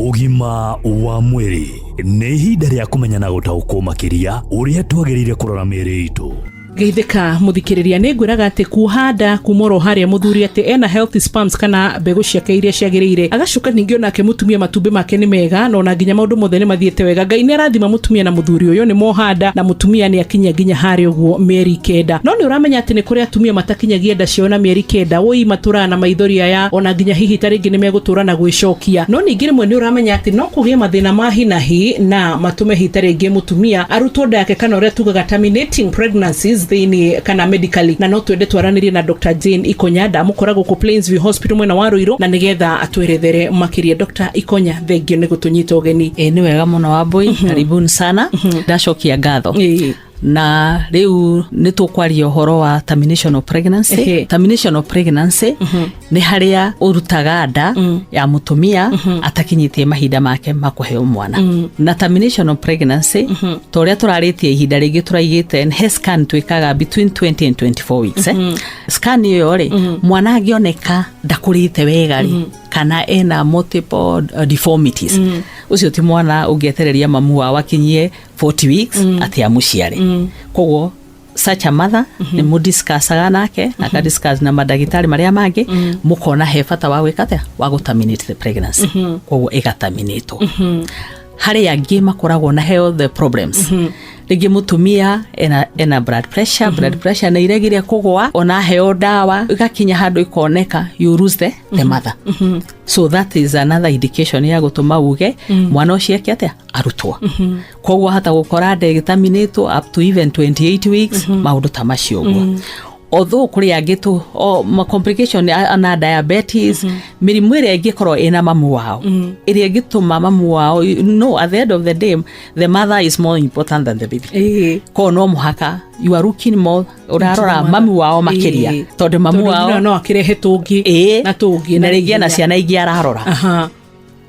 Ugima wa mwiri nĩ ihinda rĩa kũmenya na gũtaũkwo makĩria ũrĩa twagĩrĩire kũrora mĩĩrĩ itũ. Geithĩka mũthikĩrĩria nĩ ngwĩraga atĩ kuhanda kumoro harĩa mũthuri atĩ ena healthy sperms kana mbegũ ciake iria ciagĩrĩire, agacoka ningĩ onake mũtumia matumbĩ make nĩ mega na ona nginya maũndũ mothe nĩ mathiĩte wega. Ngai nĩ arathima mũtumia na mũthuri ũyũ nĩ mohanda na mũtumia nĩ akinya nginya harĩa ũguo mĩeri 9. No nĩ ũramenya atĩ nĩ kũrĩ atumia matakinyagia nda ciao na mĩeri 9, woi matũraga na maithori aya, ona nginya hihi tarĩngĩ nĩ megũtũra na gwĩcokia. No ningĩ rĩmwe nĩ ũramenya atĩ no kũgĩe mathĩna ma hi na hi na matume hi tarĩngĩ mũtumia arutwo nda yake kana ũrĩa tugaga terminating pregnancies thĩinĩ kana medically. Na no twende twaranĩrie na Dr. Jane Ikonya, ndamũkora gũkũ Plainsview Hospital mwena wa Ruiru, na nĩgetha atwerethere makĩria. Dr. Ikonya, thengio nĩ gũtũnyita ũgeni. Nĩ wega mũno Wambui, karibuni sana. Ndacokia ngatho. Na rĩu nĩ tũkwaria ũhoro wa termination of pregnancy. Termination of pregnancy nĩ harĩa ũrutaga nda ya mũtumia atakinyĩtie mahinda make ma kũheo mwana. Na termination of pregnancy to ũrĩa tũrarĩtie ihinda rĩngĩ tũraigĩte he scan twĩkaga between 20 and 24 weeks. Scan ĩyo rĩ, mwana angĩoneka ndakũrĩte wega rĩ kana ena multiple deformities, ucio ti mwana ũngĩetereria mamu wao akinyie 40 weeks ati amũciare. Koguo such a mother nĩ mũdiscussaga nake na discuss na madagĩtarĩ marĩa mangĩ, mũkona he bata wa gwĩka wa gũterminate the pregnancy. Koguo ĩgaterminate. Harĩ angĩ makoragwo na health problems. Rĩngĩ mũtumia ena blood pressure, blood pressure nĩ iregiria kũgũa, ona heo ndawa igakinya handũ ikoneka you lose the mother. So that is another indication ya gũtũma uge mwana ũcio eke arutwo. Koguo hata gũkora terminate up to even 28 weeks maũndũ ta macio ũguo. Although kuri angĩ ma complication na diabetes, mĩrimũ ĩrĩa ĩngĩkorwo ĩna mamu wao ĩrĩa ĩngĩtũma mamu wao, no, at the end of the day the mother is more important than the baby. Ko no mũhaka you are looking more urarora mamu wao makĩria tondũ mamu wao no akĩrehe tũngĩ na tũngĩ na rĩngĩ na ciana ingĩ ararora.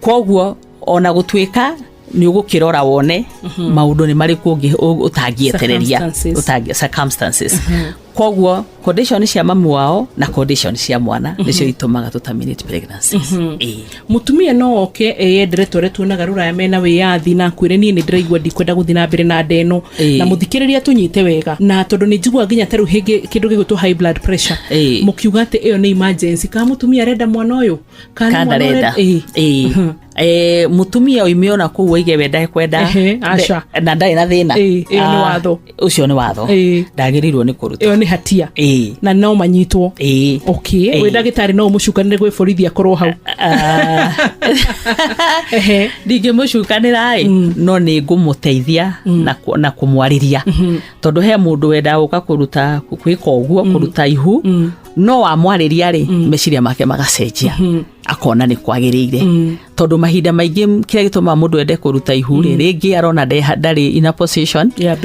Koguo ona gũtuĩka ni ũgũkĩrora wone maũndũ nĩ marĩkũ ũtangĩetereria, circumstances. Koguo condition cia mamu wao na condition cia mwana nicio itumaga to terminate pregnancy. Mutumia no oke yendere tore tuonaga rũraya mena wĩyathi na kwĩre niĩ nĩ ndĩraigua ndikwenda gũthiĩ na mbere na ndeno na mũthikĩrĩria tunyite wega. Na tondũ nĩ njigua nginya tarũ hĩngĩ kĩndũ gĩgũtwo high blood pressure, mũkiuga atĩ ĩyo nĩ emergency, ka mũtumia arenda mwana ũyũ kana mwana arenda mutumia oimiona kũu waige wenda kwenda na ndai na thĩna, nĩ watho ũcio nĩ watho, ndagĩrĩirwo nĩ kũruta. Ĩyo nĩ hatia na no manyitwo. Okay, wĩ ndagĩtarĩ no mũcukanĩre gwĩ borithi akorwo hau. Ndingĩmũcukanĩra no nĩ ngũmũteithia na kũmwarĩria tondũ he mũndũ wenda gũka kũruta gwĩka ũguo, kũruta ihu, no amwarĩria rĩ meciria make magacenjia akona nĩ kwagĩrĩire. Tondũ mahinda maingĩ kĩrĩa gĩtũma mũndũ ende kũruta ihu rĩngĩ arona ndarĩ in a position ya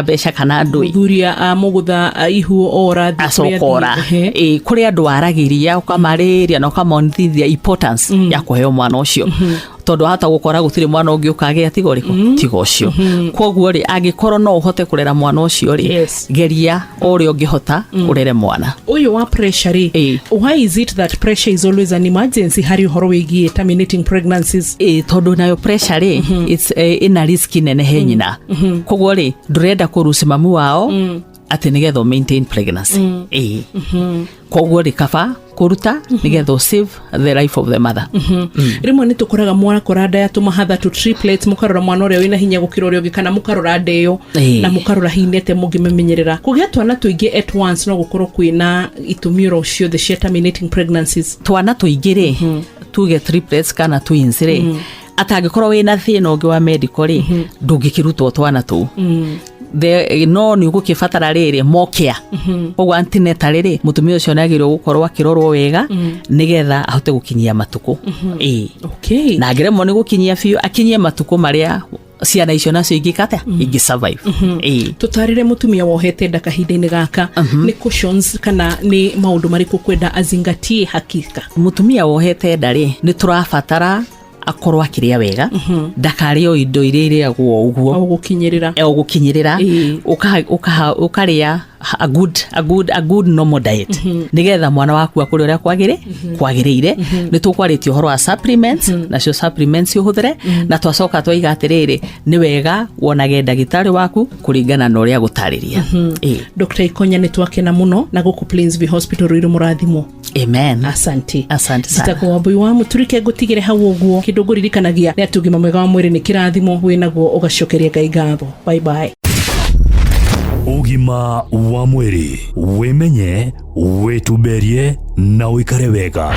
besha kana ndũi thuria mũgũtha ihu ora acokora. Kũrĩ andũ aragĩria ũkamarĩria na ũkamonithia importance ya kũheo mwana ũcio. Tondũ hata gũkora gũtirĩ mwana ũngĩ ũkagĩa tiga ũcio. Koguo rĩ angĩkorwo no ũhote kũrera mwana ũcio rĩ geria ũrĩa ũngĩhota ũrere mwana ũyũ wa pressure rĩ. Why is it that pressure is always an emergency harĩ ũhoro wĩgiĩ terminating pregnancies? Tondũ nayo pressure rĩ it's ina risk nene he nyina. Koguo rĩ ndũrenda kũrucia mamu wao atĩ nĩgetha maintain pregnancy. Koguo rĩ kaba kũruta nĩgetha save the life of the mother. Rĩmwe nĩ tũkoraga mwana koranda ya tũmahatha tu triplets, mũkarora mwana ũrĩa wĩna hinya gũkĩra ũrĩa ũngĩ kana mũkarora ndeyo na mũkarora hinete mũngĩmemenyerera. Kũgĩa twana tũingĩ at once no gũkorwo kwĩna itũmi ciothe cia terminating pregnancies. Twana tũingĩ rĩ tuge triplets kana twins rĩ atangĩkorwo wĩna thĩna ũngĩ wa medical rĩ ndũngĩkĩrutwo twana tũu. No nĩ ũgũkĩbatara rĩrĩ mokĩa. Koguo antenatal rĩ mũtumia ũcio nĩ agĩrĩirwo gũkorwo akĩrorwo wega nĩgetha ahote gũkinyia matukũ. Okay. Na angĩremwo nĩ gũkinyia biũ akinyie matukũ marĩa ciana icio nacio ingĩ survive. Tutarire mutumia wohete nda kahinda-inĩ gaka ni cautions kana ni maũndũ marĩkũ kwenda azingatie hakika? Mutumia wohete nda rĩ nĩ tũrabatara akorwo akĩrĩa wega, ndakarĩo indo iria irĩagwo ũguo ũgũkinyĩrĩra ũkarĩa a good normal diet nigetha mwana waku akure uria kwagirire ni tukwaritie uhoro wa supplements nacio supplements uhuthire na twacoka twaiga atiriri ni wega wonage ndagitari waku kuringana na uria gutariria. Dr. Ikonya ni twakena muno na guku Plainsview Hospital rwiro murathimo. Amen. Asante sana. Sitako wabui wa muturike gutigire hau uguo kindu nguririkanagia ni atugima mwega wa mwiri ni kirathimo winaguo ugacokeria Ngai ngatho. Bye bye. Ugima wa mwiri wimenye, wituberie na uikare wega.